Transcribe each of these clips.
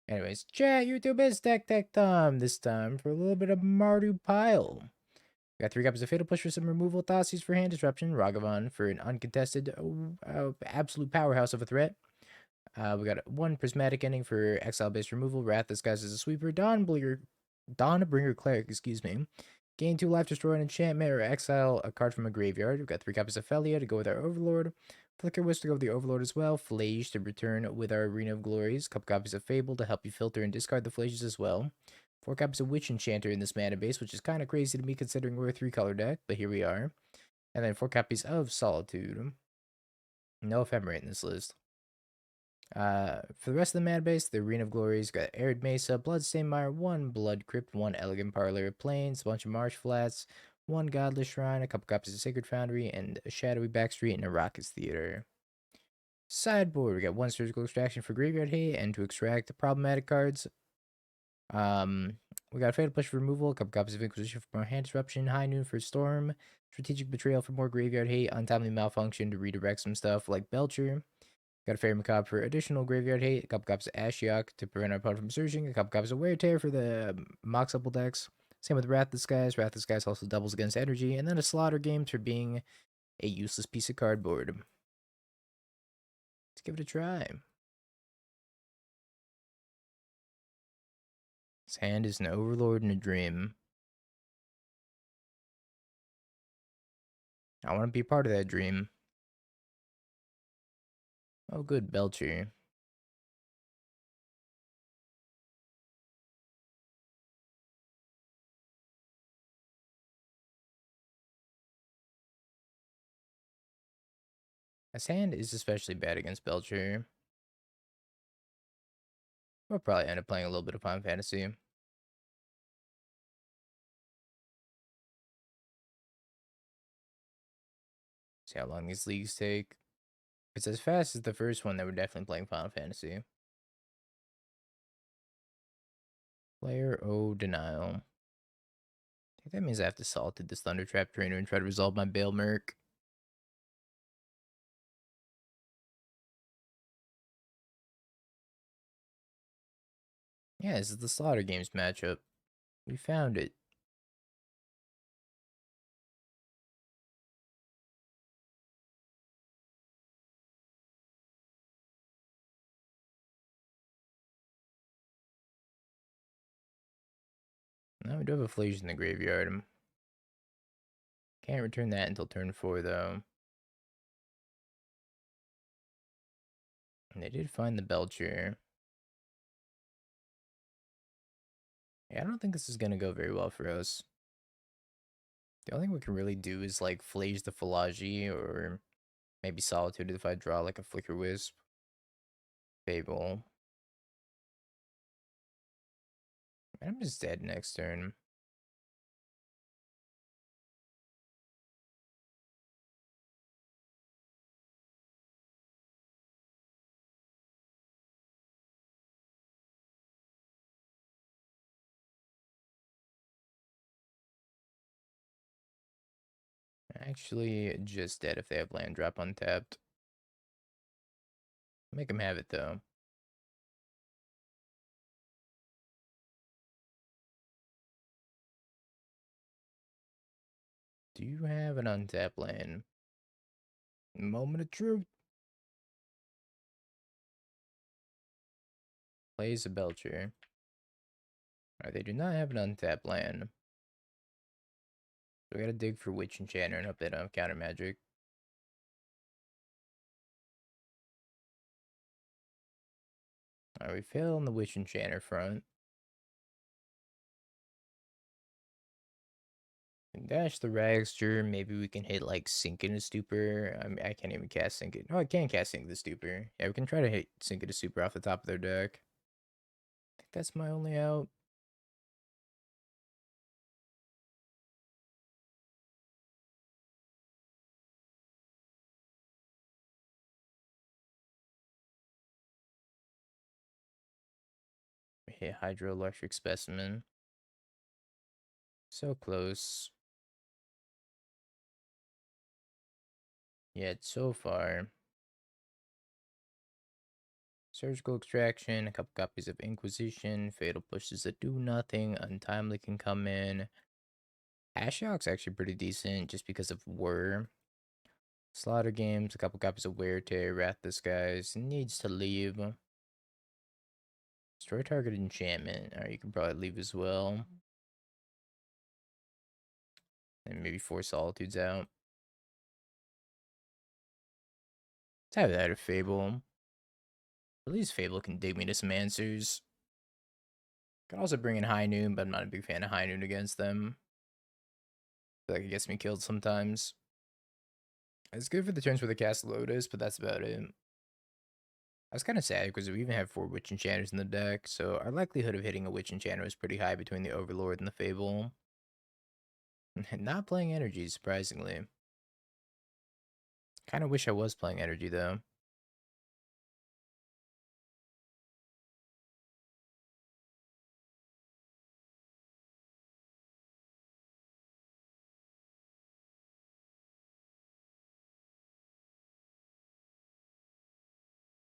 Anyways, chat, YouTube is Tech time. This time for a little bit of Mardu pile. Got 3 copies of Fatal Push for some removal, Thoughtseizes for hand disruption, Ragavan for an uncontested, absolute powerhouse of a threat. We got 1 Prismatic Ending for exile-based removal, Wrath disguised as a sweeper, Dawnbringer Cleric, excuse me. Gain 2 life, destroy an enchantment, or exile a card from a graveyard. We've got 3 copies of Phelia to go with our Overlord. Flickerwisp to go with the Overlord as well. Phlage to return with our Arena of Glories. A couple copies of Fable to help you filter and discard the Phlages as well. 4 copies of Witch Enchanter in this mana base, which is kind of crazy to me considering we're a 3-color deck, but here we are. And then 4 copies of Solitude. No Ephemerate in this list. For the rest of the mana base, the Arena of Glories got Arid Mesa, Bloodstained Mire, 1 Blood Crypt, 1 Elegant Parlor Plains, a bunch of Marsh Flats, 1 Godless Shrine, a couple copies of Sacred Foundry, and a Shadowy Backstreet and a Raucous Theater. Sideboard, we got 1 Surgical Extraction for Graveyard Hate and to extract the problematic cards. We got Fatal Push for removal, a couple copies of Inquisition for more hand disruption, High Noon for Storm, Strategic Betrayal for more Graveyard Hate, Untimely Malfunction to redirect some stuff like Belcher. Got a Faerie Macabre for additional Graveyard Hate, a couple copies of Ashiok to prevent our opponent from searching, a couple copies of Wear Tear for the Moxable decks. Same with Wrath Disguise. Wrath Disguise also doubles against energy, and then a Slaughter Game for being a useless piece of cardboard. Let's give it a try. His hand is an Overlord in a dream. I want to be part of that dream. Oh, good, Belcher. His hand is especially bad against Belcher. We'll probably end up playing a little bit of Final Fantasy. See how long these leagues take. If it's as fast as the first one, then we're definitely playing Final Fantasy. Player O Denial. I think that means I have to Solitude this Thunder Trap Trainer and try to resolve my Balemurk. Yeah, this is the Slaughter Games matchup. We found it. Now we do have a Phlage in the graveyard. Can't return that until turn 4, though. And they did find the Belcher. Yeah, I don't think this is going to go very well for us. The only thing we can really do is, like, Phlage the Phlage, or maybe Solitude if I draw, like, a Flickerwisp. Fable. I'm just dead next turn. Actually, just dead if they have land drop untapped. Make them have it, though. Do you have an untapped land? Moment of truth. Plays a Belcher. Alright, they do not have an untapped land. So we gotta dig for Witch Enchanter and hope they don't have counter magic. Alright, we fail on the Witch Enchanter front. Dash the Ragster. Maybe we can hit like Sink into Stupor. I mean, I can't even cast Sink it. No, I can cast Sink the Stupor. Yeah, we can try to hit Sink into Stupor off the top of their deck. I think that's my only out. We hit Hydroelectric Specimen. So close. Yet so far. Surgical Extraction, a couple copies of Inquisition, Fatal Pushes that do nothing, Untimely can come in. Ashiok's actually pretty decent just because of Whir. Slaughter Games, a couple copies of Wear Tear, Wrath Disguise, needs to leave. Destroy Target Enchantment, or you can probably leave as well. And maybe 4 Solitudes out. Let's have that or Fable. At least Fable can dig me to some answers. Can also bring in High Noon, but I'm not a big fan of High Noon against them. I feel like it gets me killed sometimes. It's good for the turns where they cast Lotus, but that's about it. I was kind of sad because we even have 4 Witch Enchanters in the deck, so our likelihood of hitting a Witch Enchanter is pretty high between the Overlord and the Fable. Not playing Energy, surprisingly. Kind of wish I was playing Energy, though.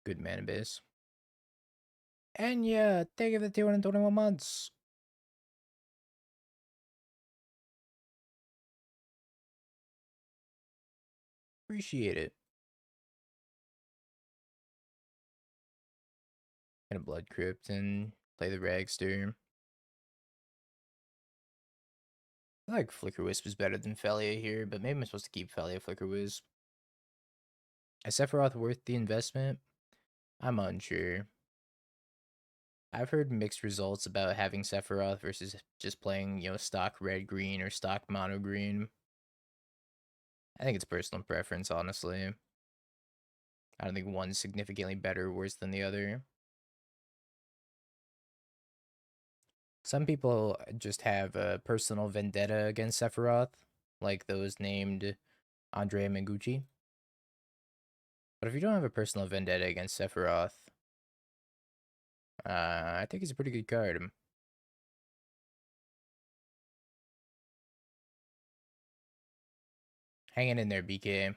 Good mana base. And yeah, thank you for the 221 months. Appreciate it. And a Blood Crypt and play the Ragster. I like Flickerwisp is better than Phelia here, but maybe I'm supposed to keep Phelia Flickerwisp. Is Sephiroth worth the investment? I'm unsure. I've heard mixed results about having Sephiroth versus just playing, stock red green or stock mono green. I think it's personal preference, honestly. I don't think one's significantly better or worse than the other. Some people just have a personal vendetta against Sephiroth, like those named Andrea Mengucci. But if you don't have a personal vendetta against Sephiroth, I think he's a pretty good card. Hanging in there, BK.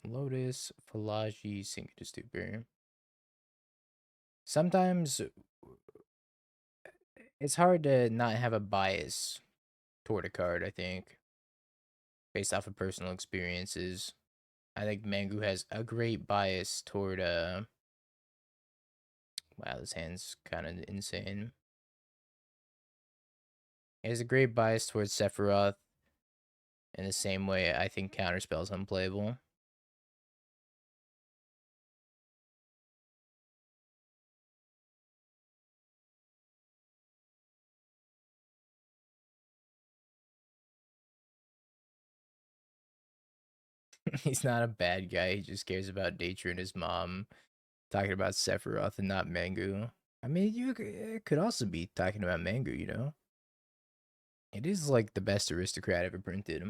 Lotus, Phlage, Sink to Stupor. Sometimes it's hard to not have a bias toward a card, I think, based off of personal experiences. I think Mangu has a great bias toward, wow, this hand's kind of insane. He has a great bias towards Sephiroth in the same way I think Counterspell's unplayable. He's not a bad guy, he just cares about Daetra and his mom. Talking about Sephiroth and not Mangu. I mean, it could also be talking about Mangu, you know? It is like the best aristocrat ever printed.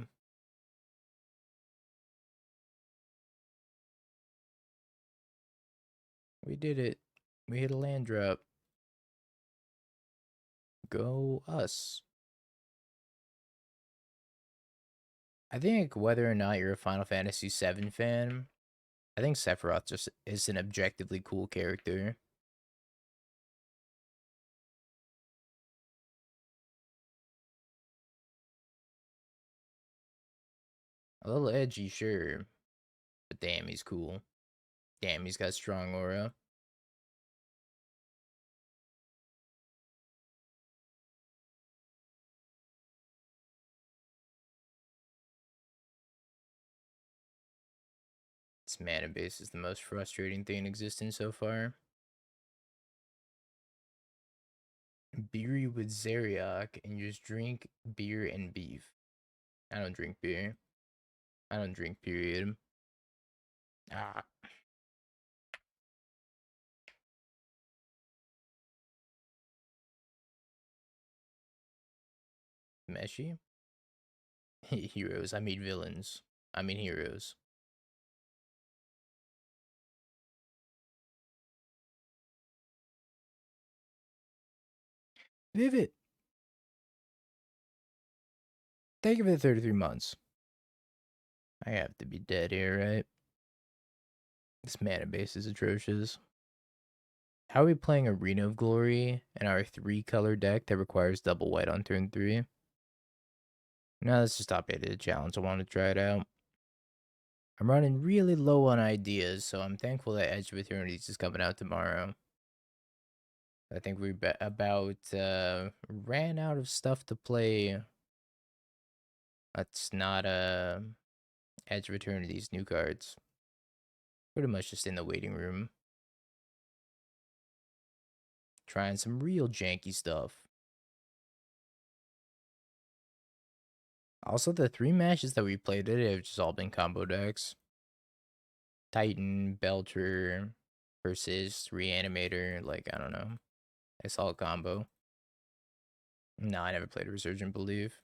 We did it. We hit a land drop. Go us. I think whether or not you're a Final Fantasy VII fan, I think Sephiroth just is an objectively cool character. A little edgy, sure. But damn, he's cool. Damn, he's got strong aura. This mana base is the most frustrating thing in existence so far. Beery with Zeriak and you just drink beer and beef. I don't drink beer. I don't drink, period. Ah. Meshi? Heroes. I mean villains. I mean heroes. Vivid. Thank you for the 33 months. I have to be dead here, right? This mana base is atrocious. How are we playing Arena of Glory in our 3-color deck that requires double white on turn 3? No, let's just update the challenge. I want to try it out. I'm running really low on ideas, so I'm thankful that Edge of Eternities is coming out tomorrow. I think we about ran out of stuff to play. That's not Edge of Eternities new cards. Pretty much just in the waiting room. Trying some real janky stuff. Also, the 3 matches that we played today have just all been combo decks. Titan, Belcher, Persist, Reanimator, like, I don't know. It's all combo. No, I never played a Resurgent Belief.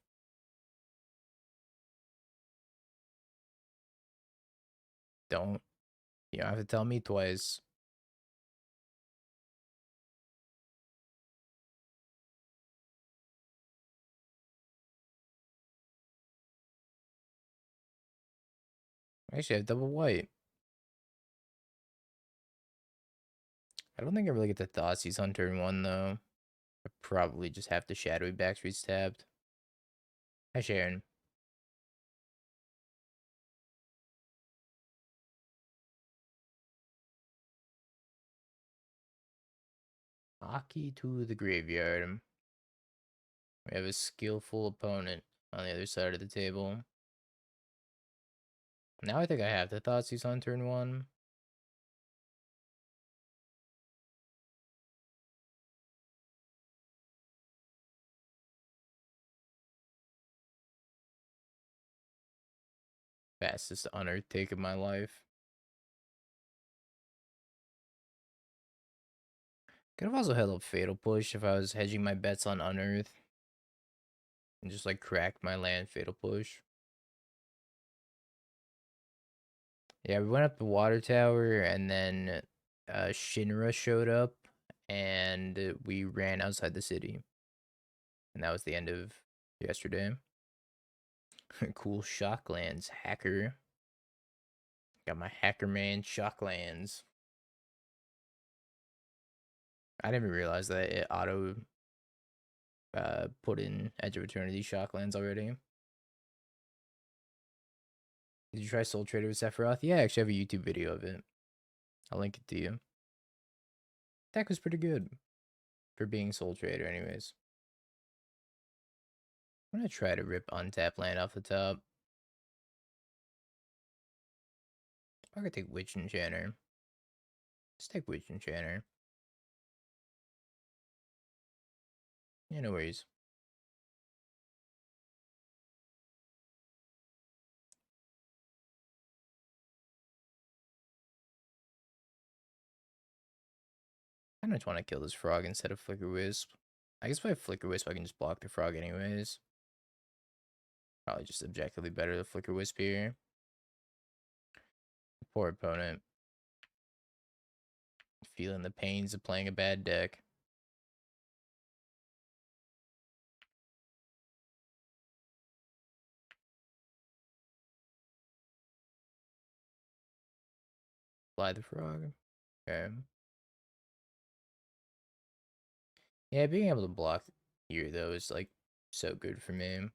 Don't. You don't have to tell me twice. Actually, I have double white. I don't think I really get the Thoughtseize on turn 1, though. I probably just have the Shadowy Backstreets tapped. Hi, Sharon. Aki to the graveyard. We have a skillful opponent on the other side of the table. Now I think I have the Thoughtseize on turn 1. Fastest unearthed take of my life. Could have also held up Fatal Push if I was hedging my bets on Unearth. And just like cracked my land Fatal Push. Yeah, we went up the water tower and then Shinra showed up and we ran outside the city. And that was the end of yesterday. Cool Shocklands hacker. Got my hacker man Shocklands. I didn't even realize that it auto put in Edge of Eternity Shocklands already. Did you try Soul Trader with Sephiroth? Yeah, I actually have a YouTube video of it. I'll link it to you. That was pretty good for being Soul Trader, anyways. I'm gonna try to rip Untap Land off the top. I'm gonna take Witch Enchanter. Let's take Witch Enchanter. Yeah, no worries. I just want to kill this frog instead of Flickerwisp. I guess if I have Flickerwisp, I can just block the frog anyways. Probably just objectively better the Flickerwisp here. Poor opponent. Feeling the pains of playing a bad deck. Fly the frog. Okay. Yeah, being able to block here, though, is, like, so good for me.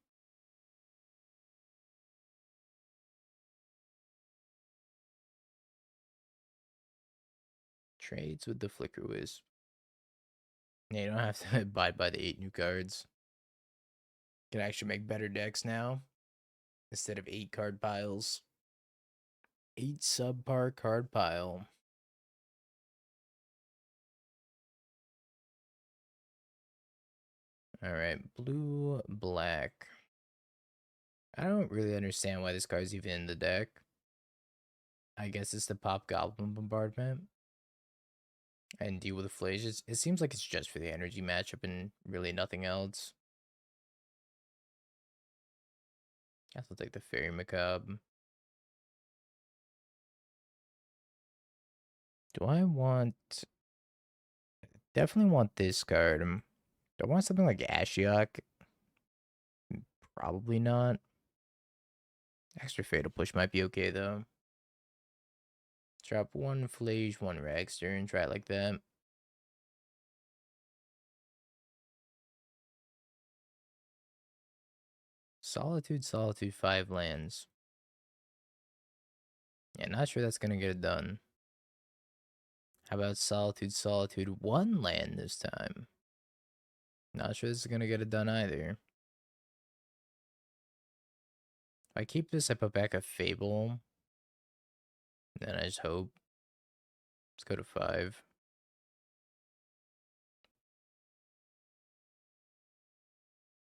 Trades with the Flickerwisp. Yeah, you don't have to abide by the 8 new cards. Can actually make better decks now. Instead of 8 card piles. 8 subpar card pile. Alright, blue, black. I don't really understand why this card's even in the deck. I guess it's to pop Goblin Bombardment and deal with the Phlage. It seems like it's just for the energy matchup and really nothing else. I guess I'll take the Faerie Macabre. Do I want... Definitely want this card. Do I want something like Ashiok? Probably not. Extra Fatal Push might be okay, though. Drop 1 Phlage, 1 Ragster, and try it like that. Solitude, Solitude, 5 lands. Yeah, not sure that's gonna get it done. How about Solitude, Solitude, 1 land this time? Not sure this is gonna get it done either. If I keep this, I put back a Fable. Then I just hope. Let's go to 5.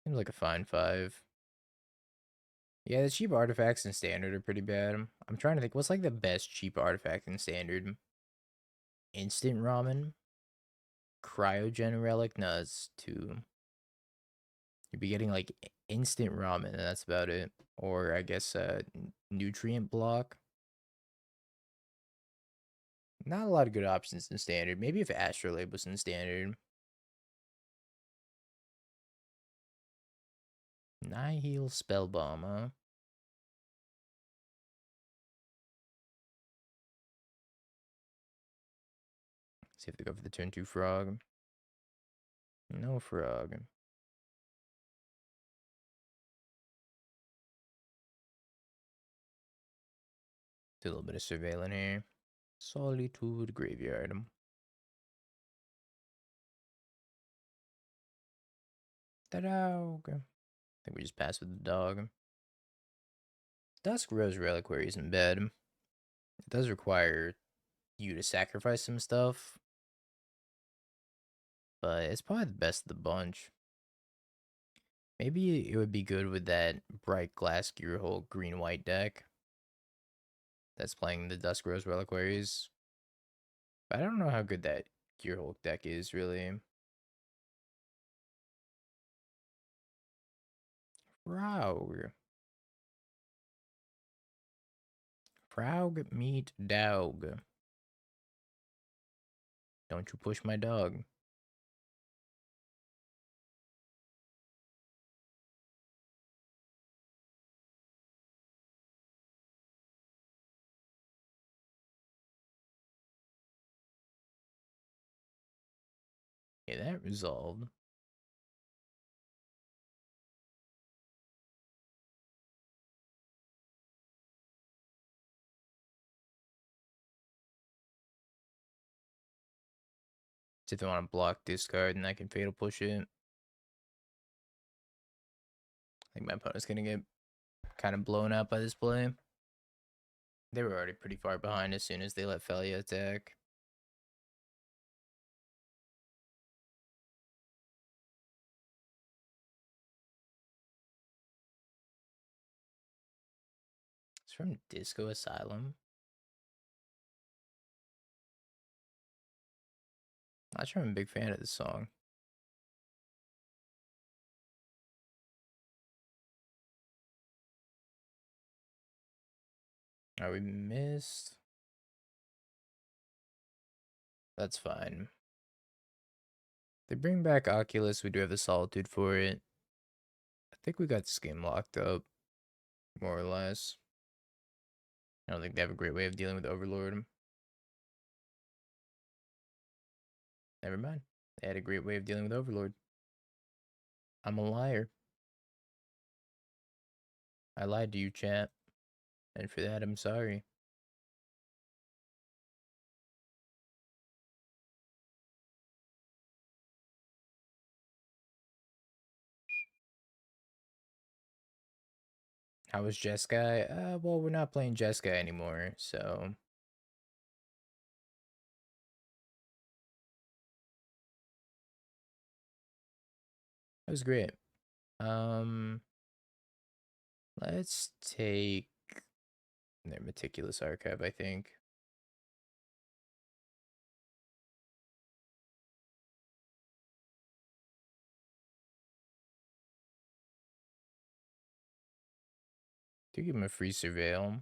Seems like a fine 5. Yeah, the cheap artifacts in Standard are pretty bad. I'm trying to think, what's like the best cheap artifact in Standard? Instant Ramen? Cryogen Relic? No, it's 2. You'd be getting like instant ramen, and that's about it. Or I guess nutrient block. Not a lot of good options in Standard. Maybe if Astrolabe was in Standard. Nihil Spellbomb, huh? See if they go for the turn 2 frog. No frog. Do a little bit of surveillance here. Solitude Graveyard. The dog. I think we just passed with the dog. Dusk Rose Reliquary isn't bad. It does require you to sacrifice some stuff, but it's probably the best of the bunch. Maybe it would be good with that Bright Glass Gearhole green-white deck that's playing the Dusk Rose Reliquaries. But I don't know how good that Gearhole deck is, really. Frog. Frog meat dog. Don't you push my dog. Yeah, that resolved. So if they want to block discard, and I can fatal push it. I think my opponent's gonna get kind of blown out by this play. They were already pretty far behind as soon as they let Phelia attack. It's from Disco Asylum. Not sure I'm a big fan of this song. Oh, we missed. That's fine. They bring back Oculus. We do have the Solitude for it. I think we got this game locked up, more or less. I don't think they have a great way of dealing with Overlord. Never mind. They had a great way of dealing with Overlord. I'm a liar. I lied to you, chat. And for that, I'm sorry. How was Jeskai? Well, we're not playing Jeskai anymore, so... It was great. Let's take their Meticulous Archive, I think. Do give him a free Surveil. I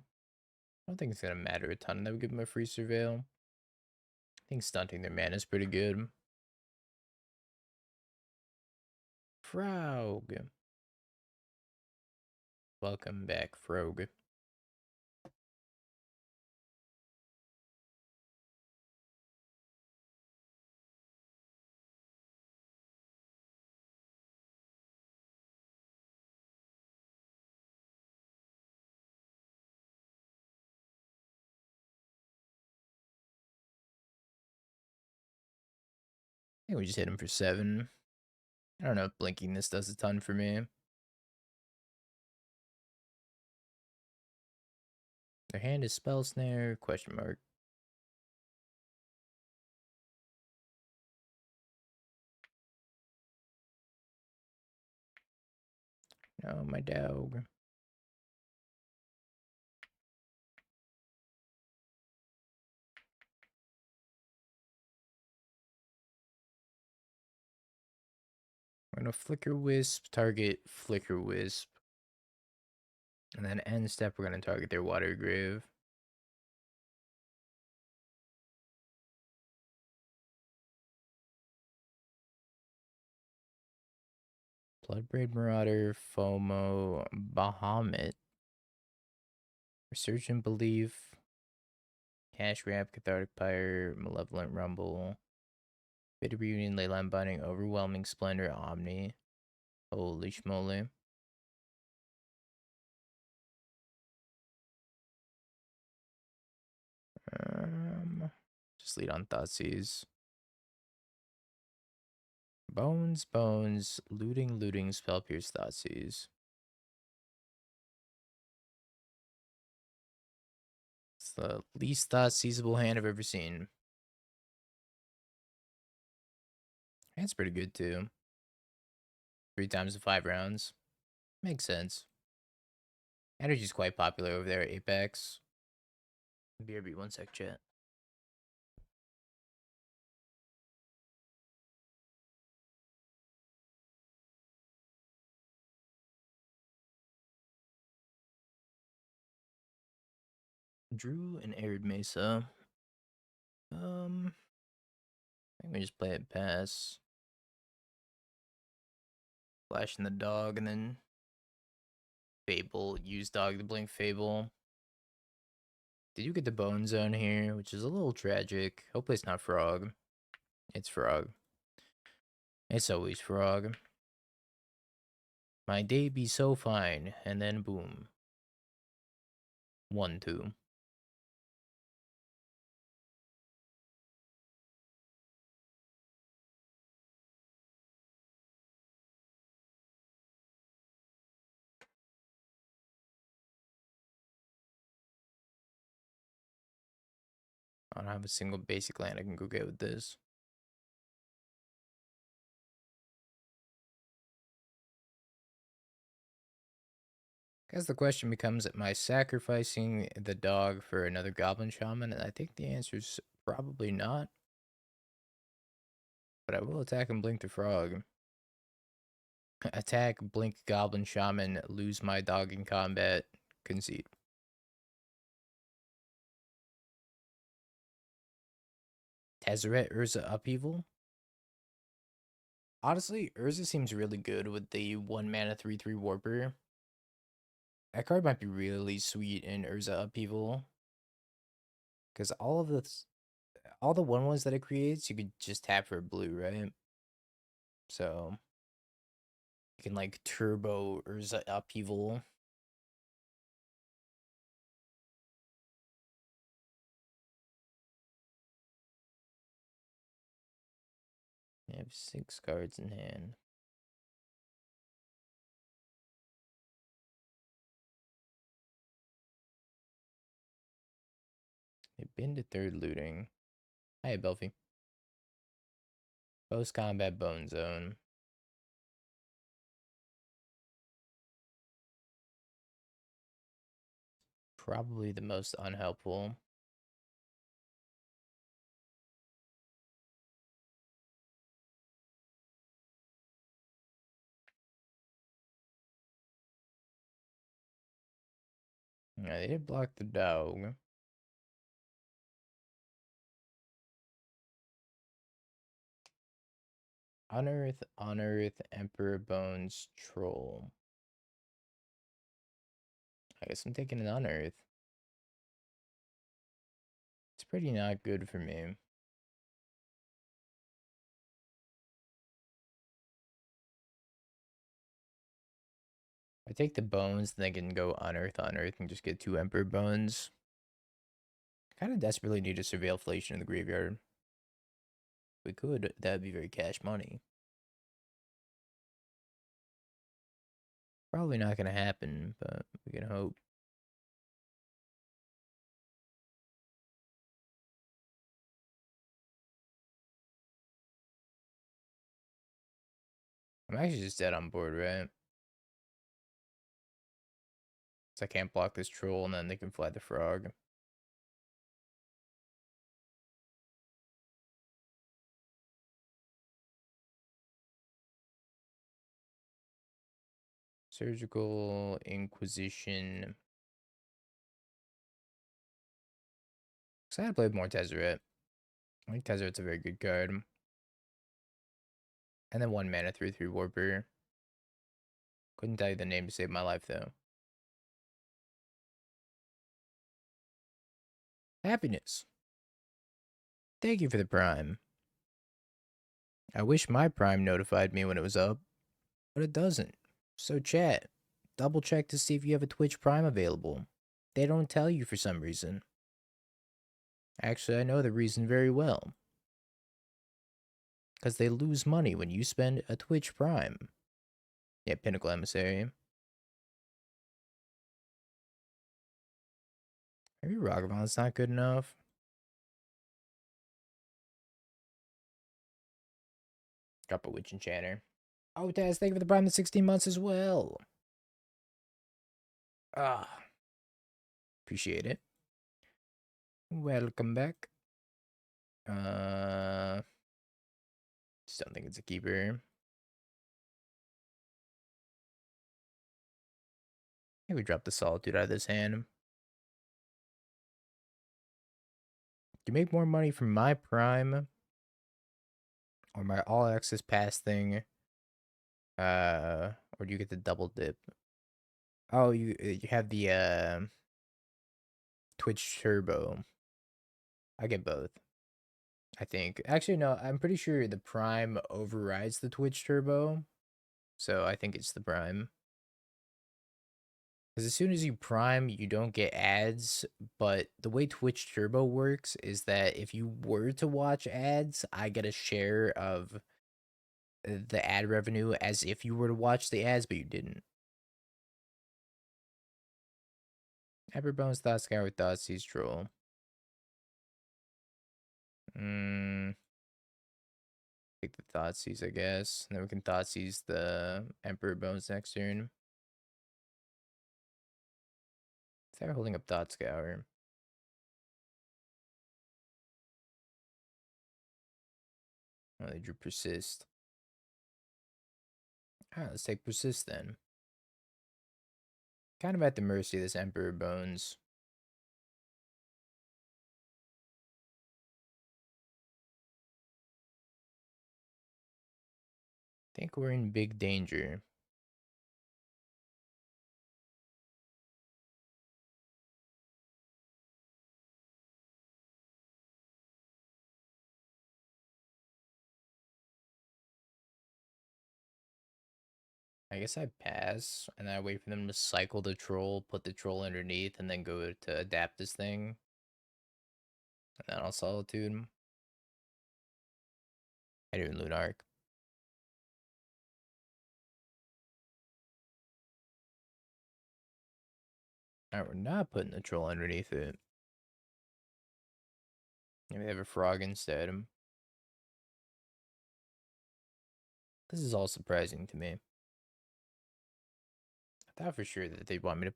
don't think it's gonna matter a ton that we give him a free Surveil. I think stunting their mana is pretty good. Frog. Welcome back, Frog. think we just hit him for 7. I don't know if blinking this does a ton for me. Their hand is Spell Snare, question mark. No, my dog. We're gonna Flickerwisp, target Flickerwisp. And then end step, we're gonna target their Water Grave. Bloodbraid Marauder, FOMO, Bahamut, Resurgent Belief, Cash Wrap, Cathartic Pyre, Malevolent Rumble, Bitter Reunion, Leyline Binding, Overwhelming Splendor, Omni. Holy schmoly. Just lead on Thoughtseize. Bones, looting, Spell Pierce, Thoughtseize. It's the least Thoughtseizable hand I've ever seen. That's pretty good too. 3 times in 5 rounds. Makes sense. Energy's quite popular over there at Apex. BRB, 1 sec, chat. Drew and Arid Mesa. I think we just play it pass. Flashing the dog and then Fable. Use dog to blink Fable. Did you get the Bone Zone here? Which is a little tragic. Hopefully it's not Frog. It's Frog. It's always Frog. My day be so fine. And then boom. 1-2. I don't have a single basic land I can go get with this. Guess the question becomes, am I sacrificing the dog for another Goblin Shaman? And I think the answer is probably not. But I will attack and blink the frog. Attack, blink Goblin Shaman, lose my dog in combat, concede. Tezzeret, Urza Upheaval? Honestly, Urza seems really good with the 1 mana 3/3 Warper. That card might be really sweet in Urza Upheaval. Because all the 1/1s that it creates, you could just tap for blue, right? So you can like turbo Urza Upheaval. I have 6 cards in hand. They've been to 3rd looting. Hi, Belfie. Post combat Bone Zone. Probably the most unhelpful. Yeah, they did block the dog. Unearth, Emperor Bones, Troll. I guess I'm taking an Unearth. It's pretty not good for me. I take the bones, then I can go Unearth, and just get 2 Emperor Bones. Kind of desperately need to Surveil Flacian in the graveyard. We could. That'd be very cash money. Probably not gonna happen, but we can hope. I'm actually just dead on board, right? So I can't block this troll, and then they can fly the frog. Surgical Inquisition. Excited to play more Tezzeret. I think Tezzeret's a very good card. And then 1 mana 3/3 Warper. Couldn't tell you the name to save my life, though. Happiness. Thank you for the Prime. I wish my Prime notified me when it was up, but it doesn't. So chat, double check to see if you have a Twitch Prime available. They don't tell you for some reason. Actually, I know the reason very well. Because they lose money when you spend a Twitch Prime. Yeah, Pinnacle Emissary. Maybe Ragavan's not good enough. Drop a Witch Enchanter. Oh, Taz, thank you for the Prime to 16 months as well. Ah. Appreciate it. Welcome back. Just don't think it's a keeper. I think we dropped the Solitude out of this hand. Do you make more money from my Prime or my All Access Pass thing? Or do you get the double dip? Oh, you have the Twitch Turbo. I get both. I think. Actually, no, I'm pretty sure the Prime overrides the Twitch Turbo. So I think it's the Prime. Because as soon as you Prime, you don't get ads. But the way Twitch Turbo works is that if you were to watch ads, I get a share of the ad revenue as if you were to watch the ads, but you didn't. Everbone's Thought Scour with Thoughtseize Troll. Take the Thoughtseize, I guess. And then we can Thoughtseize the Emperor Bones next turn. They're holding up Thought Scour. Oh, they drew Persist. Alright, let's take Persist then. Kind of at the mercy of this Emperor Bones. Think we're in big danger. I guess I pass, and I wait for them to cycle the troll, put the troll underneath, and then go to adapt this thing. And then I'll Solitude. I do Lunark. Alright, we're not putting the troll underneath it. Maybe they have a frog instead. This is all surprising to me. I thought for sure that they'd want me to,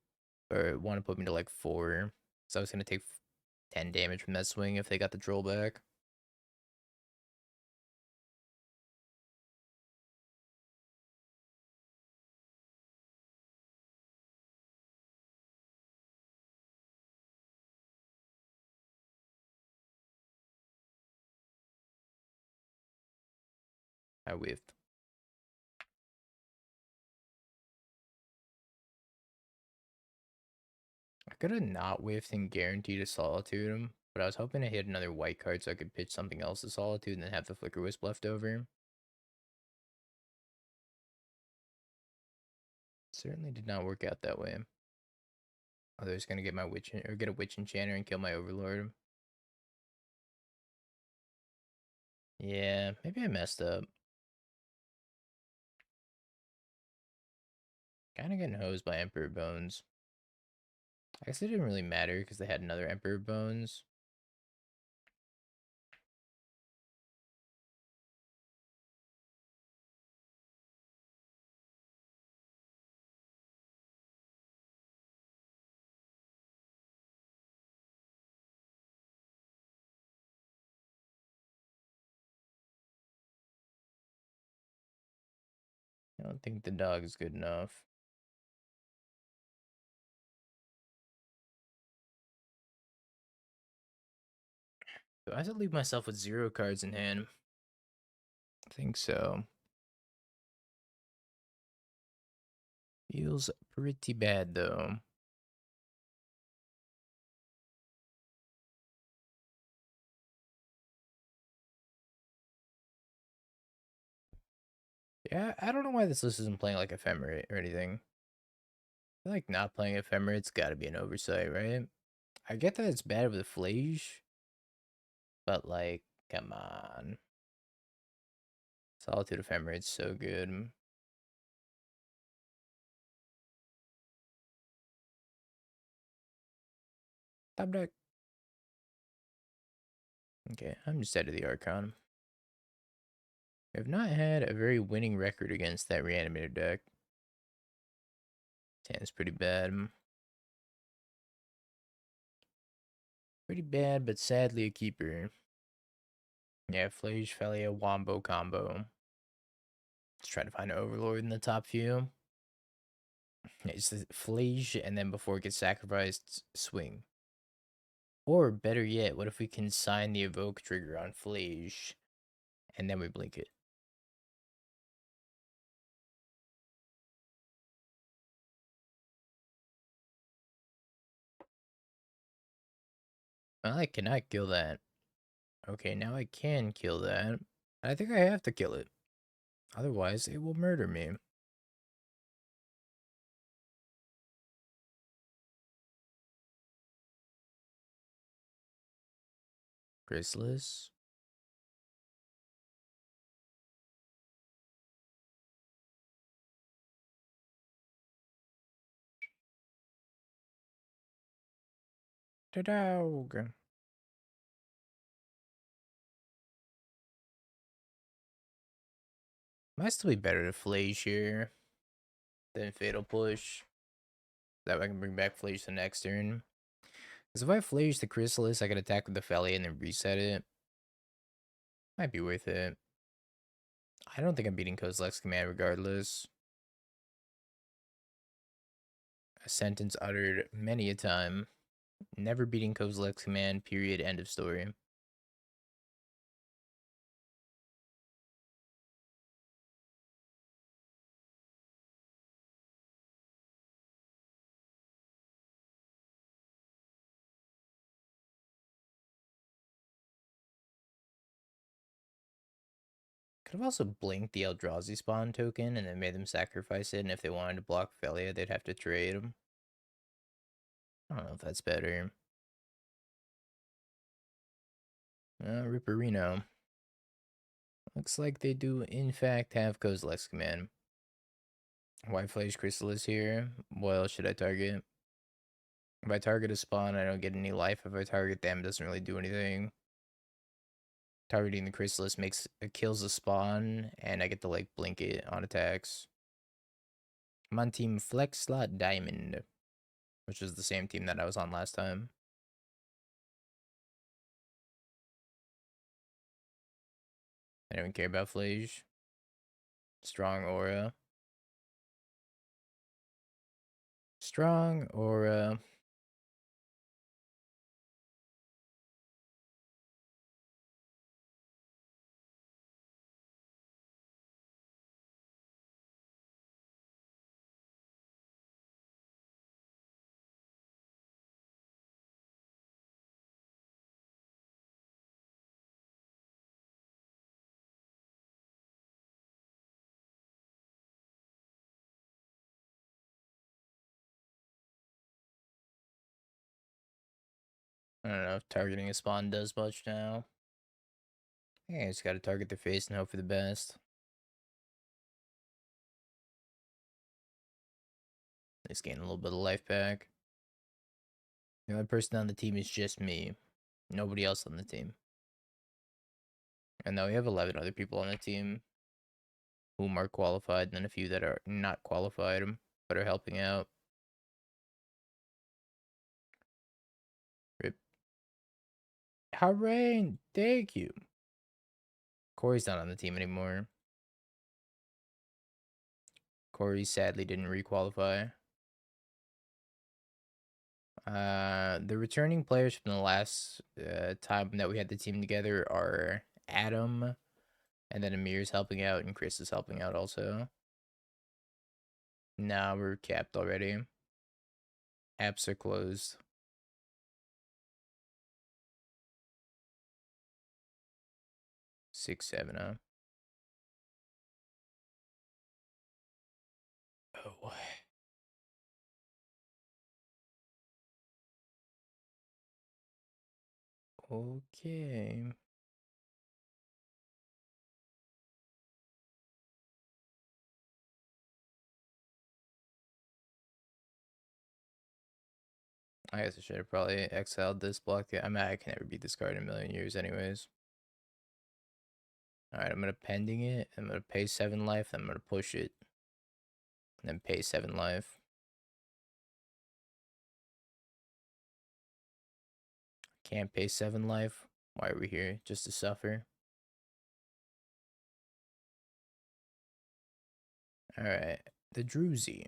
or want to put me to like 4. So I was going to take 10 damage from that swing if they got the troll back. I whiffed. I could have not whiffed and guaranteed a Solitude him, but I was hoping to hit another white card so I could pitch something else to Solitude and then have the Flickerwisp left over. Certainly did not work out that way. Oh, they're just gonna get my witch or get a witch enchanter and kill my overlord. Yeah, maybe I messed up. Kind of getting hosed by Emperor Bones. I guess it didn't really matter because they had another Emperor Bones. I don't think the dog is good enough. Do I have to leave myself with 0 cards in hand? I think so. Feels pretty bad though. Yeah, I don't know why this list isn't playing like Ephemerate or anything. I feel like not playing Ephemerate's gotta be an oversight, right? I get that it's bad with the Phlage, but like, come on. Solitude Ephemerate's so good. Top deck. Okay, I'm just out of the Archon. I've not had a very winning record against that Reanimator deck. 10's pretty bad. Pretty bad, but sadly a keeper. Yeah, Phlage, Phelia, Wombo combo. Let's try to find an Overlord in the top few. It's the Phlage, and then before it gets sacrificed, swing. Or better yet, what if we consign the evoke trigger on Phlage, and then we blink it? Well, I cannot kill that. Okay, now I can kill that. I think I have to kill it. Otherwise, it will murder me. Chrysalis. Ta-dog. Might still be better to Phlage here than Fatal Push. That way I can bring back Phlage the next turn. Because if I Phlage the Chrysalis, I can attack with the Phelia and then reset it. Might be worth it. I don't think I'm beating Kozilek's command regardless. A sentence uttered many a time. Never beating Kozilek's command, period, end of story. Could have also blinked the Eldrazi spawn token and then made them sacrifice it, and if they wanted to block Phelia, they'd have to trade them. I don't know if that's better. Ripperino. Looks like they do, in fact, have Kozilek's command. White Phlage Chrysalis here. What else should I target? If I target a spawn, I don't get any life. If I target them, it doesn't really do anything. Targeting the Chrysalis kills the spawn, and I get to like blink it on attacks. I'm on team Flex Slot Diamond, which is the same team that I was on last time. I don't care about Phlage. Strong Aura. Strong Aura. I don't know if targeting a spawn does much now. Yeah, just gotta target their face and hope for the best. Just gain a little bit of life back. The only person on the team is just me. Nobody else on the team. And now we have 11 other people on the team whom are qualified, and then a few that are not qualified but are helping out. Rip. Hooray! Thank you. Corey's not on the team anymore. Corey sadly didn't requalify. The returning players from the last time that we had the team together are Adam, and then Amir's helping out, and Chris is helping out also. Nah, we're capped already. Apps are closed. 6-7, huh? Oh. Okay. I guess I should have probably exiled this block. I mean, I can never beat this card in a million years anyways. Alright, I'm gonna pending it. I'm gonna pay 7 life. I'm gonna push it. And then pay 7 life. Can't pay 7 life. Why are we here? Just to suffer? Alright. The Druzy.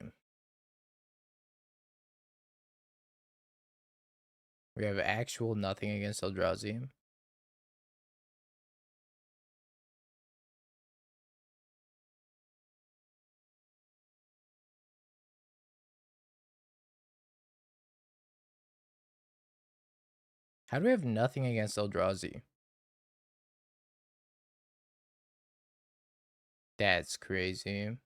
We have actual nothing against Eldrazi. How do we have nothing against Eldrazi? That's crazy.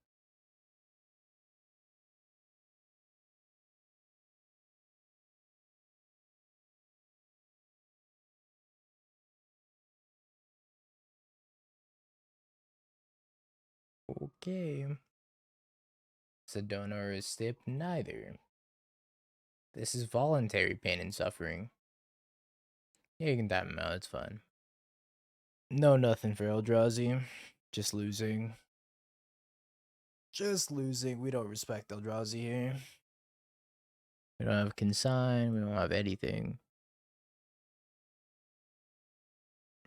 Okay. Sedona is Stip? Neither. This is voluntary pain and suffering. Yeah, you can tap him out, it's fine. No, nothing for Eldrazi. Just losing. Just losing. We don't respect Eldrazi here. We don't have Consign. We don't have anything.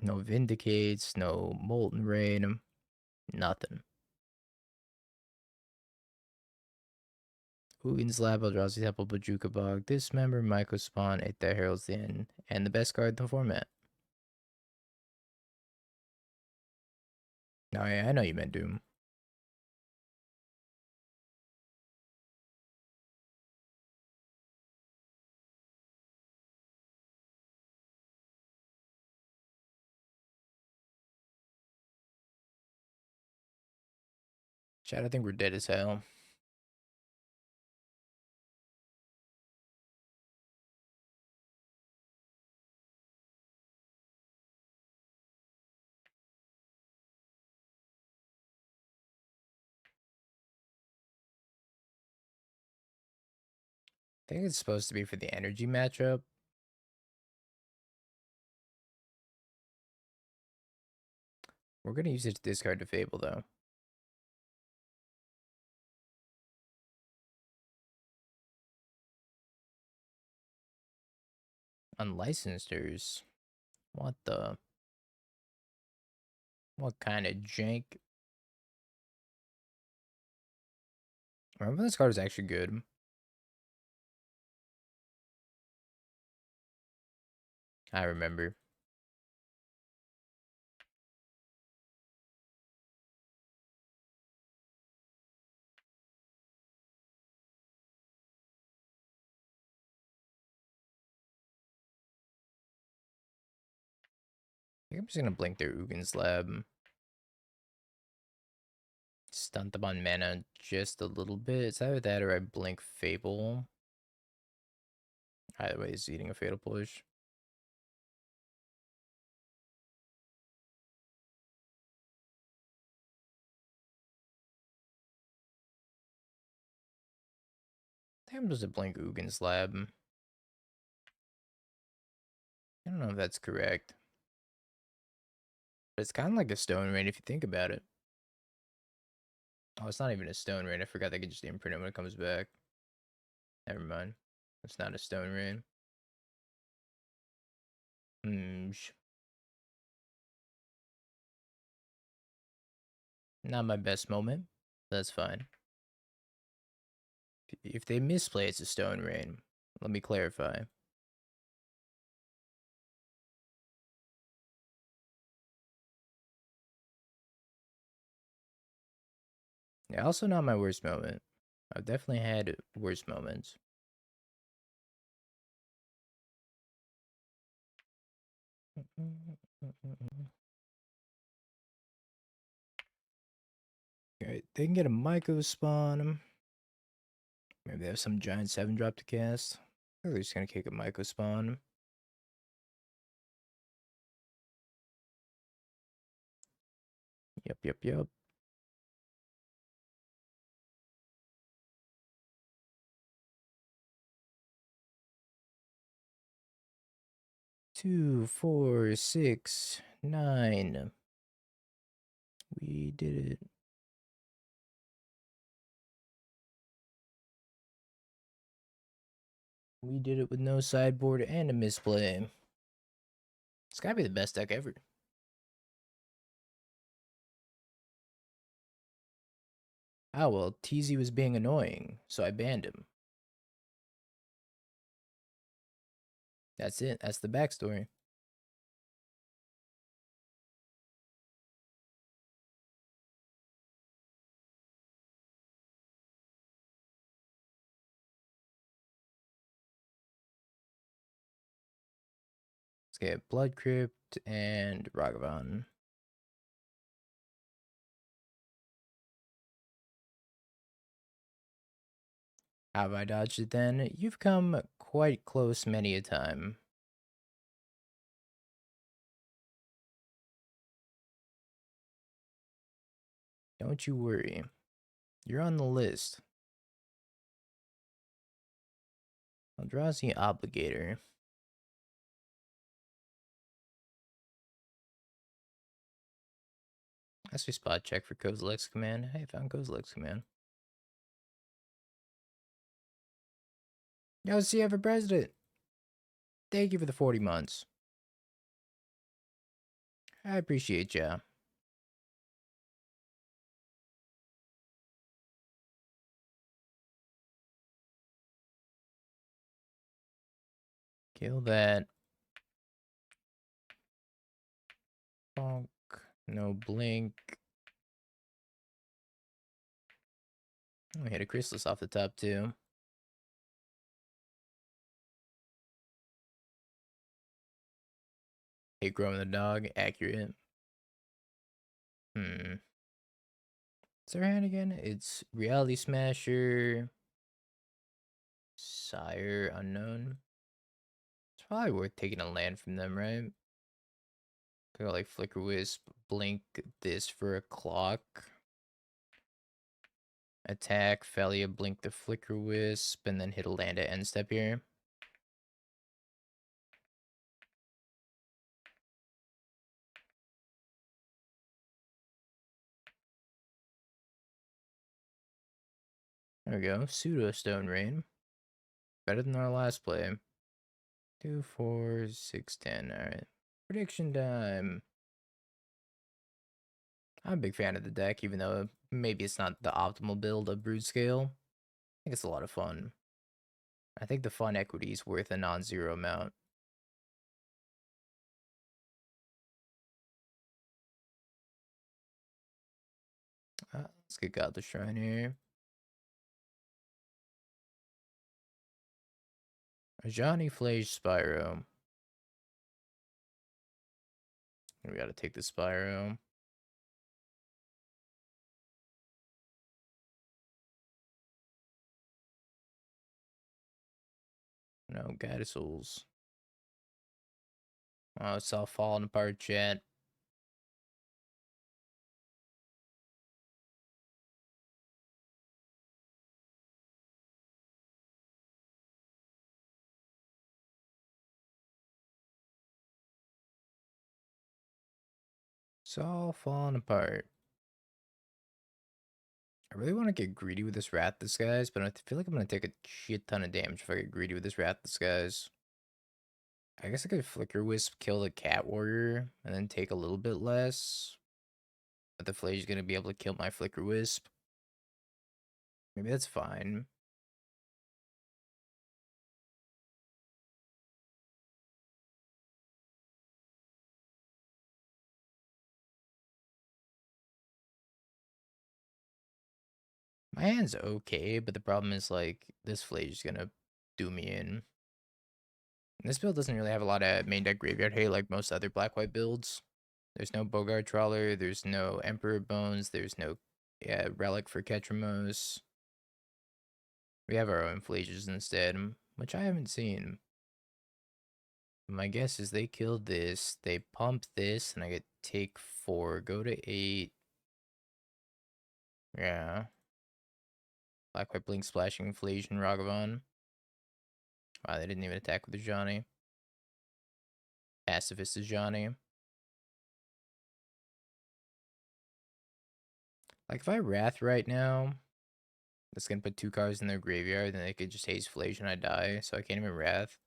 No Vindicates. No Molten Rain. Nothing. Ugin Slab, Eldrazi Temple, Bajuka Bog, Dismember, Myco Spawn, 8 that heralds the end, and the best card in the format. Oh yeah, I know you meant Doom. Chad, I think we're dead as hell. I think it's supposed to be for the energy matchup. We're gonna use it to discard to Fable though. Unlicensors. What the? What kind of jank? Remember this card is actually good. I remember. I think I'm just gonna blink their Ugin Lab. Stunt them on mana just a little bit. It's either that or I blink Fable. Either way, he's eating a Fatal Push. Damn, does it blink Ugin Slab? I don't know if that's correct. But it's kind of like a Stone Rain if you think about it. Oh, it's not even a Stone Rain. I forgot they could just imprint it when it comes back. Never mind. It's not a Stone Rain. Not my best moment. That's fine. If they misplay, it's a Stone Rain. Let me clarify. Yeah, also not my worst moment. I've definitely had worse moments. Alright, they can get a Myco spawn. Maybe they have some giant 7-drop to cast. They're just gonna kick a Myco spawn. Yep. 2, 4, 6, 9. We did it. We did it with no sideboard and a misplay. It's gotta be the best deck ever. Oh well, TZ was being annoying, so I banned him. That's it. That's the backstory. Let's get Blood Crypt and Ragavan. How have I dodged it then? You've come quite close many a time. Don't you worry. You're on the list. Eldrazi Obligator. That's your spot check for Kozilek's command. Hey, I found Kozilek's command. Yo, CF for president. Thank you for the 40 months. I appreciate ya. Kill that. Bonk. No blink. We hit a Chrysalis off the top too. Hate growing the dog. Accurate. What's our hand again? It's Reality Smasher. Sire Unknown. It's probably worth taking a land from them, right? Go like Flickerwisp, blink this for a clock. Attack, Phelia, blink the Flickerwisp, and then hit a land at end step here. There we go. Pseudo Stone Rain. Better than our last play. 2, 4, 6, 10. Alright. Prediction time. I'm a big fan of the deck, even though maybe it's not the optimal build of Brood Scale. I think it's a lot of fun. I think the fun equity is worth a non-zero amount. Let's get Godless Shrine here. Ajani Phlage Spyro. We gotta take the Spyro. No, Guided Souls. Oh, it's all falling apart, chat. It's all falling apart. I really want to get greedy with this Wrath Disguise, but I feel like I'm going to take a shit ton of damage if I get greedy with this Wrath Disguise. I guess I could Flickerwisp, kill the Cat Warrior, and then take a little bit less. But the Phlage is going to be able to kill my Flickerwisp. Maybe that's fine. My hand's okay, but the problem is, like, this Phlage is going to do me in. And this build doesn't really have a lot of main deck graveyard hate like most other black-white builds. There's no Bogart Trawler, there's no Emperor Bones, there's no Relic for Ketramos. We have our own Phlages instead, which I haven't seen. My guess is they killed this, they pump this, and I get take 4, go to 8. Yeah. Black White Blink Splashing Phlage and Ragavan. Wow, they didn't even attack with the Johnny. Pacifist is Johnny. Like, if I Wrath right now, that's gonna put 2 cards in their graveyard, then they could just haste Phlage and I die, so I can't even Wrath.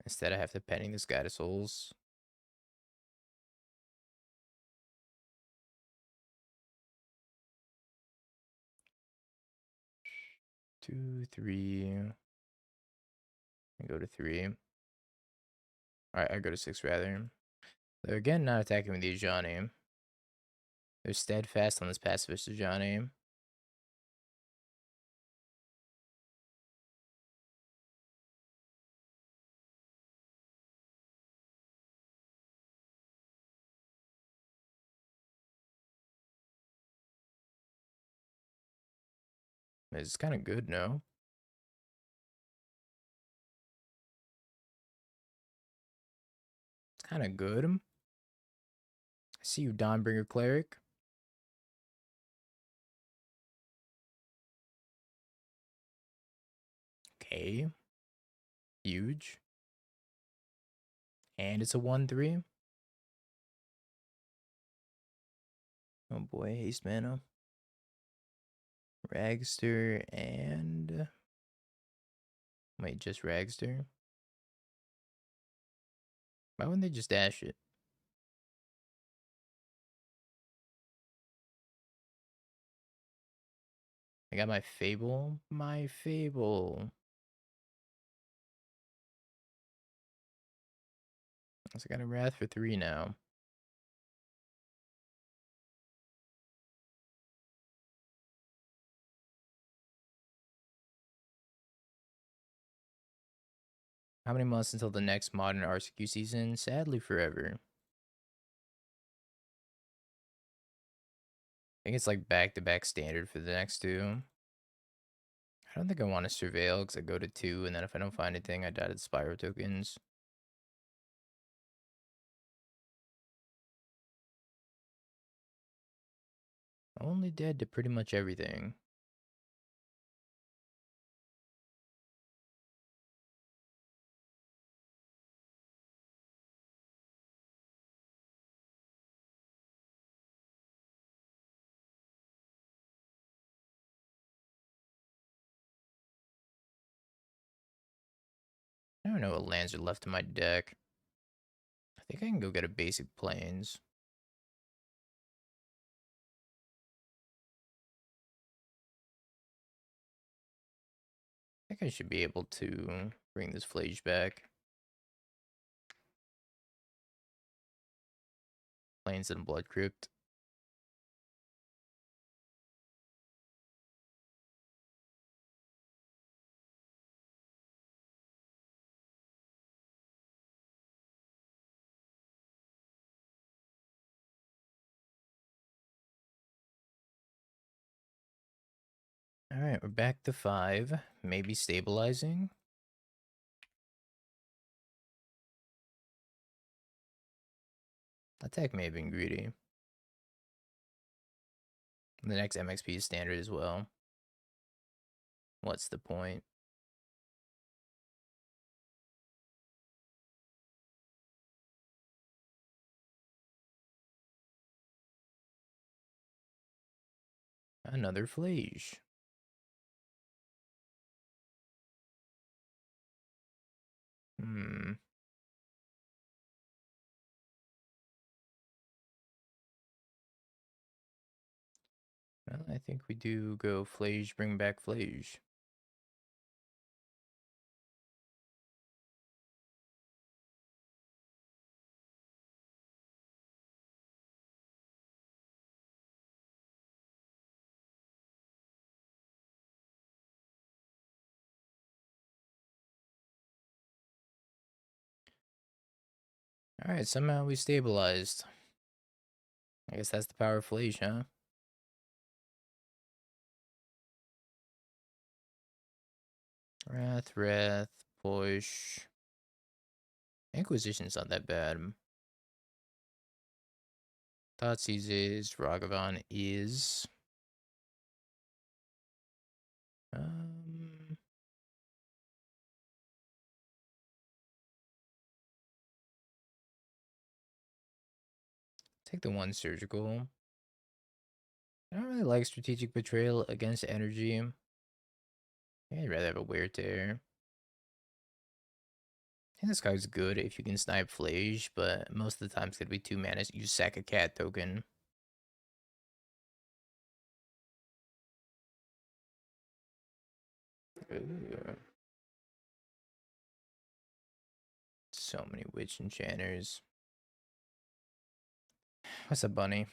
Instead, I have to penning this guy to souls. Two, 3. I go to 3. Alright, I go to 6 rather. They're again not attacking with the Johnny. They're steadfast on this pacifist Johnny. It's kind of good, no? It's kind of good. I see you, Dawnbringer Cleric. Okay. Huge. And it's a 1/3. Oh boy, haste mana. Ragster and... Wait, just Ragster? Why wouldn't they just dash it? I got my Fable. My Fable. So I got a Wrath for 3 now. How many months until the next modern RCQ season? Sadly, forever. I think it's like back-to-back standard for the next 2. I don't think I want to surveil because I go to 2, and then if I don't find anything, I die to the Spyro tokens. Only dead to pretty much everything. I don't know what lands are left in my deck. I think I can go get a basic plains. I think I should be able to bring this Phlage back. Plains and Blood Crypt. Alright, we're back to 5. Maybe stabilizing. Attack may have been greedy. The next MXP is standard as well. What's the point? Another Phlage. Well, I think we do go Phlage, bring back Phlage. Alright, somehow we stabilized. I guess that's the power of Phlage, huh? Wrath, push. Inquisition's not that bad. Thoughtseize is, Ragavan is. Take the one surgical. I don't really like Strategic Betrayal against energy. I'd rather have a Wear Tear. I think this guy's good if you can snipe Phlage, but most of the time it's gonna be 2 mana. You sack a cat token. Ooh. So many Witch Enchanters. What's up, Bunny?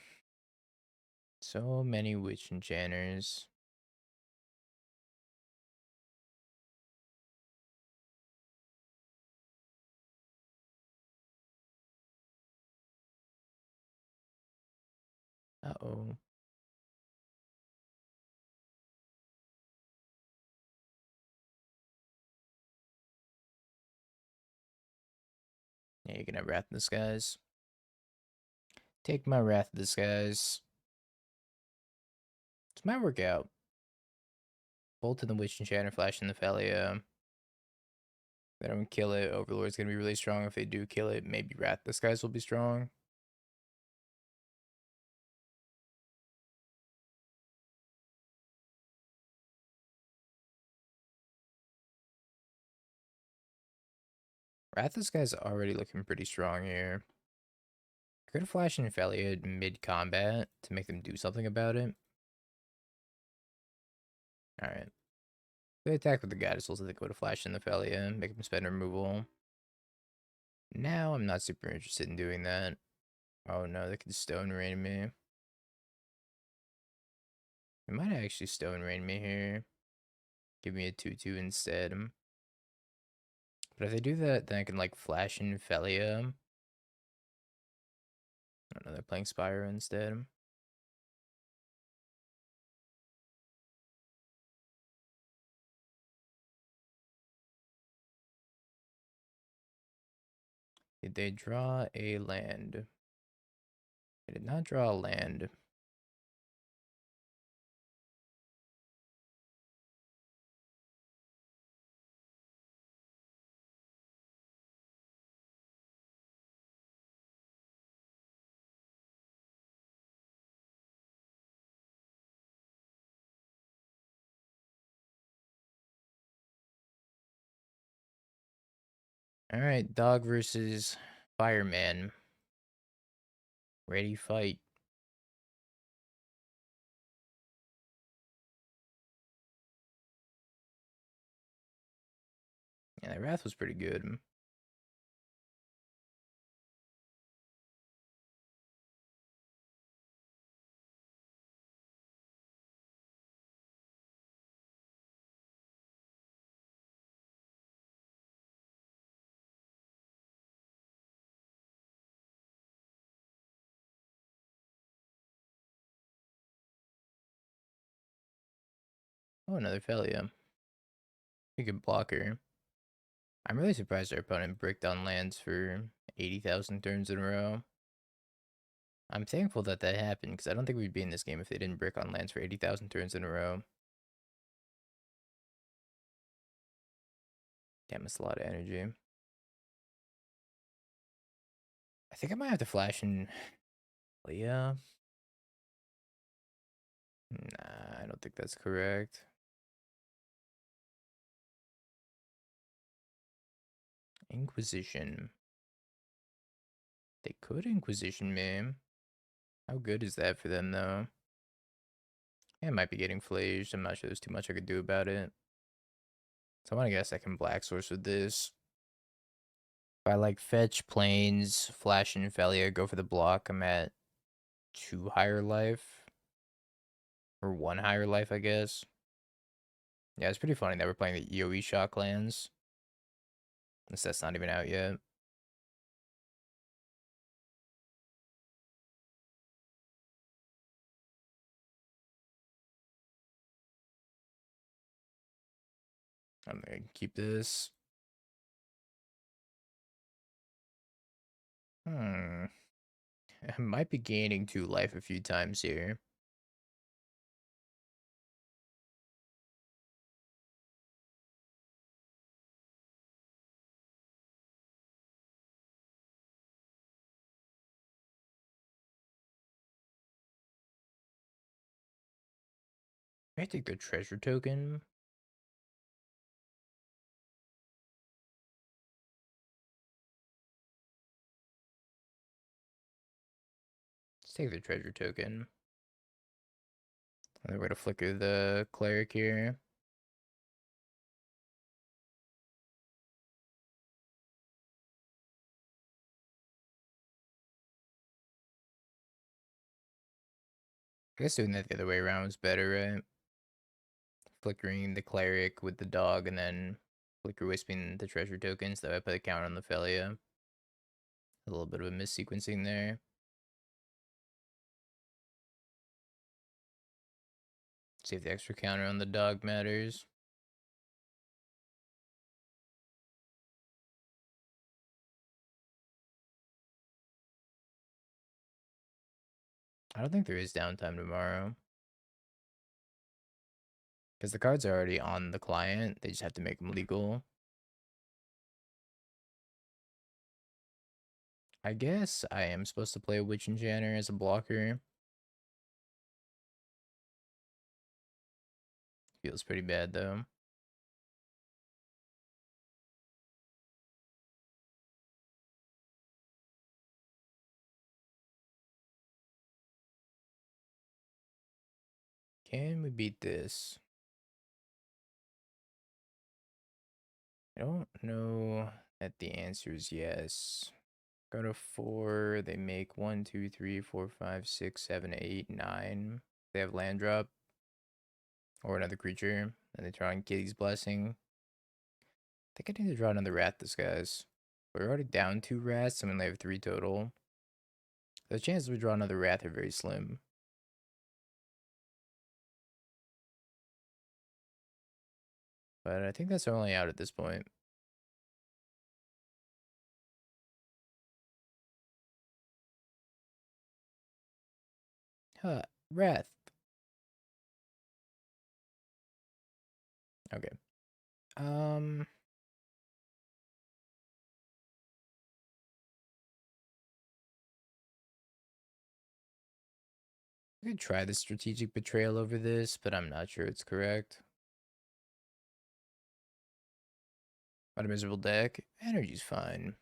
So many Witch Enchanters. Uh-oh. Yeah, you're gonna Wrath in Disguise. Take my Wrath in Disguise. This might work out. Bolt in the Witch Enchanter, Flash in the Phelia. They don't kill it. Overlord's gonna be really strong. If they do kill it, maybe Wrath Disguise will be strong. Wrath Disguise is already looking pretty strong here. I could have flashed in Phelia mid-combat to make them do something about it. Alright. They attack with the Goddess Souls. I think I would have flashed in the Phelia, make them spend removal. Now I'm not super interested in doing that. Oh no, they can Stone Rain me. They might actually Stone Rain me here. Give me a 2/2 instead. But if they do that, then I can like flash in Phelia. I don't know, they're playing Spyro instead. Did they draw a land? They did not draw a land. Alright, dog versus fireman. Ready, fight. Yeah, that Wrath was pretty good. Oh, another Phelia. You can block her. I'm really surprised our opponent bricked on lands for 80,000 turns in a row. I'm thankful that that happened, because I don't think we'd be in this game if they didn't brick on lands for 80,000 turns in a row. Damn, that's a lot of energy. I think I might have to flash in Leah. Nah, I don't think that's correct. Inquisition. They could Inquisition me. How good is that for them, though? I might be getting Phlage. I'm not sure there's too much I could do about it. So I want to guess I can Black Source with this. If I like fetch, planes, flash, and Phelia, go for the block, I'm at 2 higher life. Or 1 higher life, I guess. Yeah, it's pretty funny that we're playing the EOE shock lands. Since that's not even out yet. I'm gonna keep this. I might be gaining 2 life a few times here. I take the treasure token. Let's take the treasure token. And then we're gonna flicker the cleric here. I guess doing that the other way around is better, right? Flickering the cleric with the dog and then flicker wisping the treasure tokens. So I put a counter on the Phelia. A little bit of a missequencing there. See if the extra counter on the dog matters. I don't think there is downtime tomorrow. Because the cards are already on the client. They just have to make them legal. I guess I am supposed to play a Witch Enchanter as a blocker. Feels pretty bad though. Can we beat this? I don't know that the answer is yes. Go to 4. They make 1, 2, 3, 4, 5, 6, 7, 8, 9. They have land drop or another creature, and they draw on Kitty's Blessing. I think I need to draw another Wrath Disguise. We're already down 2 Wraths, so we only have 3 total. The chances we draw another Wrath are very slim. But I think that's only out at this point. Huh, Wrath. Okay. I could try the Strategic Betrayal over this, but I'm not sure it's correct. What a miserable deck. Energy's fine.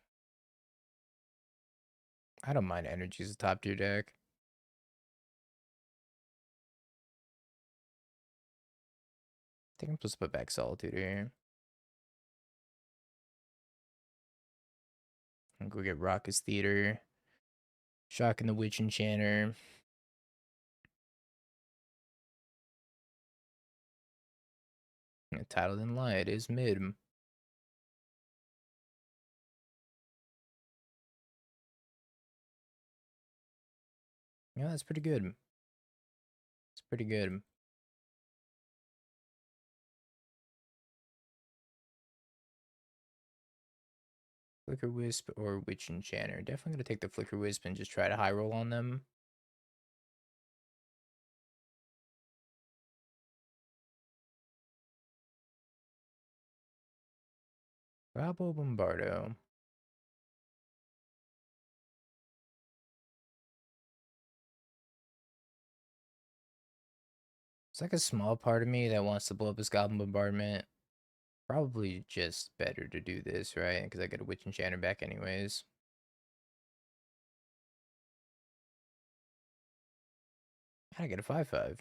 I don't mind energy as a top tier deck. I think I'm supposed to put back Solitude here. I'll go get Raucous Theater. Shocking the Witch Enchanter. Title didn't lie, it is mid. Yeah, that's pretty good. It's pretty good. Flickerwisp or Witch Enchanter. Definitely gonna take the Flickerwisp and just try to high roll on them. Bravo Bombardo. It's like a small part of me that wants to blow up this Goblin Bombardment. Probably just better to do this, right? Because I get a Witch Enchanter back anyways. I get a 5/5.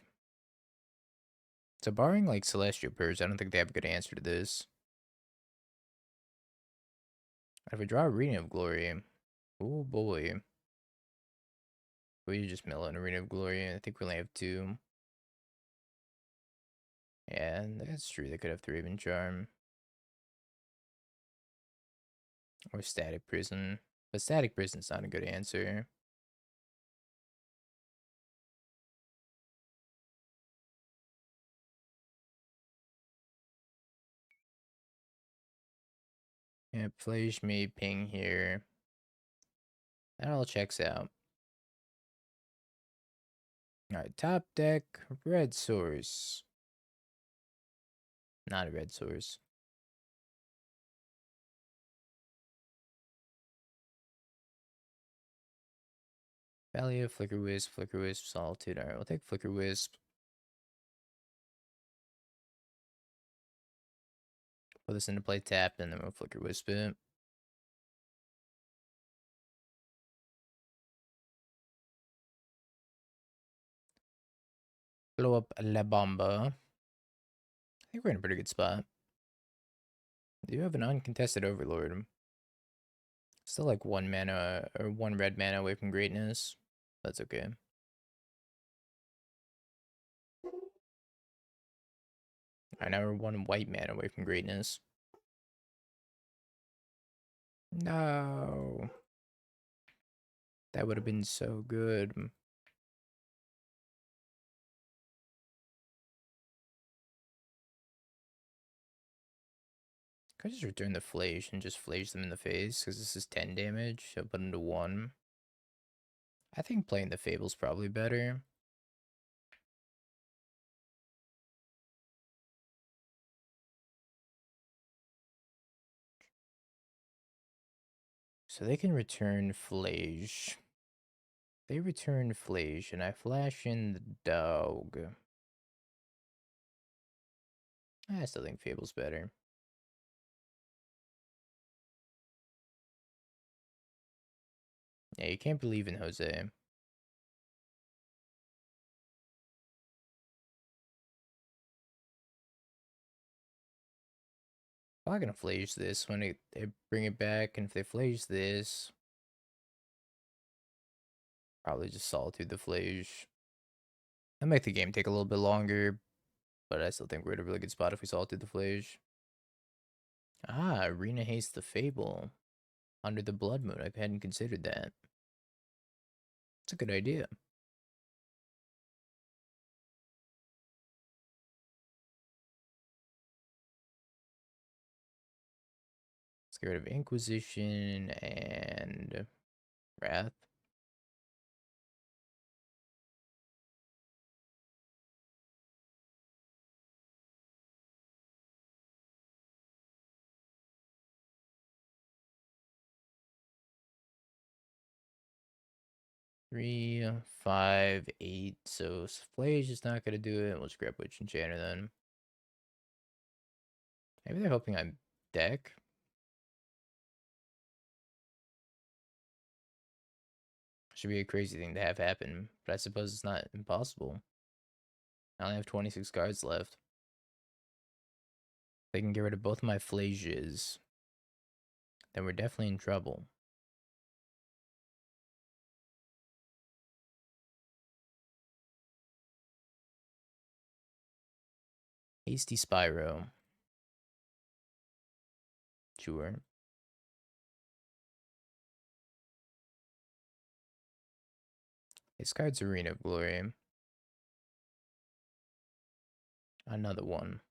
So barring like Celestial Purge, I don't think they have a good answer to this. If we draw Arena of Glory, oh boy. We just mill an Arena of Glory. I think we only have 2. Yeah, and that's true. They could have 3 Raven Charm. Or Static Prison. But Static Prison's not a good answer. Yeah, Phlage me ping here. That all checks out. Alright, top deck, red source. Not a red source. Phelia, Flickerwisp, Solitude. Alright, we'll take Flickerwisp. Put this into play tapped, and then we'll Flickerwisp it. Blow up La Bomba. I think we're in a pretty good spot. Do you have an uncontested Overlord? Still like 1 mana, or 1 red mana away from greatness. That's okay. Alright, now we're 1 white mana away from greatness. No. That would have been so good. Could I just return the Phlage and just Phlage them in the face? Because this is 10 damage. So put into 1. I think playing the Fable's probably better. So they can return Phlage. They return Phlage, and I flash in the dog. I still think Fable's better. Yeah, you can't believe in Jose. I'm not gonna Phlage this when they bring it back, and if they Phlage this, probably just Solitude the Phlage. That make the game take a little bit longer, but I still think we're at a really good spot if we Solitude the Phlage. Ah, Arena Haste the Fable. Under the Blood Moon. I hadn't considered that. It's a good idea. Let's get rid of Inquisition and Wrath. Three, 5, 8. So Phlage is not gonna do it. We'll just grab Witch Enchanter then. Maybe they're hoping I deck. Should be a crazy thing to have happen, but I suppose it's not impossible. I only have 26 cards left. If they can get rid of both my Phlages, then we're definitely in trouble. Hasty Spyro. Sure. This card's Arena of Glory. Another one.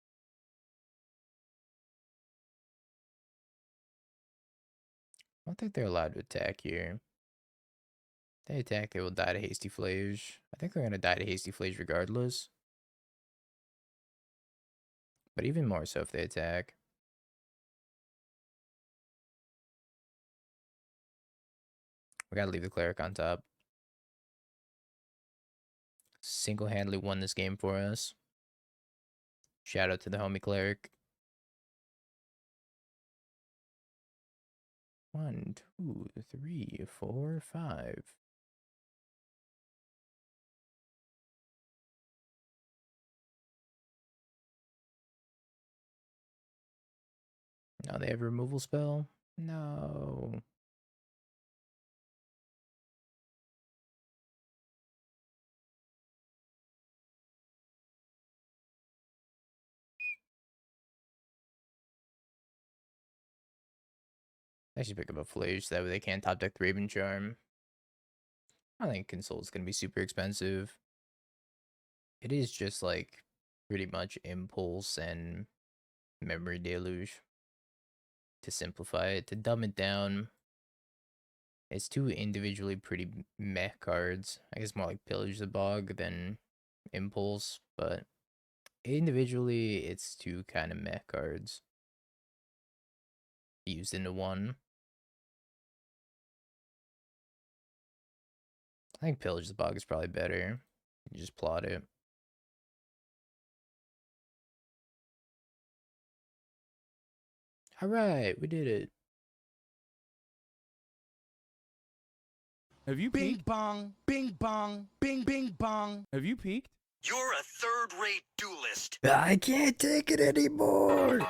I don't think they're allowed to attack here. If they attack, they will die to Hasty Phlage. I think they're going to die to Hasty Phlage regardless. But even more so if they attack. We gotta leave the Cleric on top. Single-handedly won this game for us. Shout out to the homie cleric. 1, 2, 3, 4, 5. No, they have a removal spell? No. I should pick up a Phlage so that way they can't top deck the Raven Charm. I don't think Console's gonna be super expensive. It is just like pretty much Impulse and Memory Deluge. To simplify it, to dumb it down, it's two individually pretty meh cards. I guess more like Pillage the Bog than Impulse, but individually it's two kind of meh cards used into one. I think Pillage the Bog is probably better. You just plot it. Alright, we did it. Have you Bing peeked? bong, bing bong, bing bing bong. Have you peeked? You're a third-rate duelist. I can't take it anymore.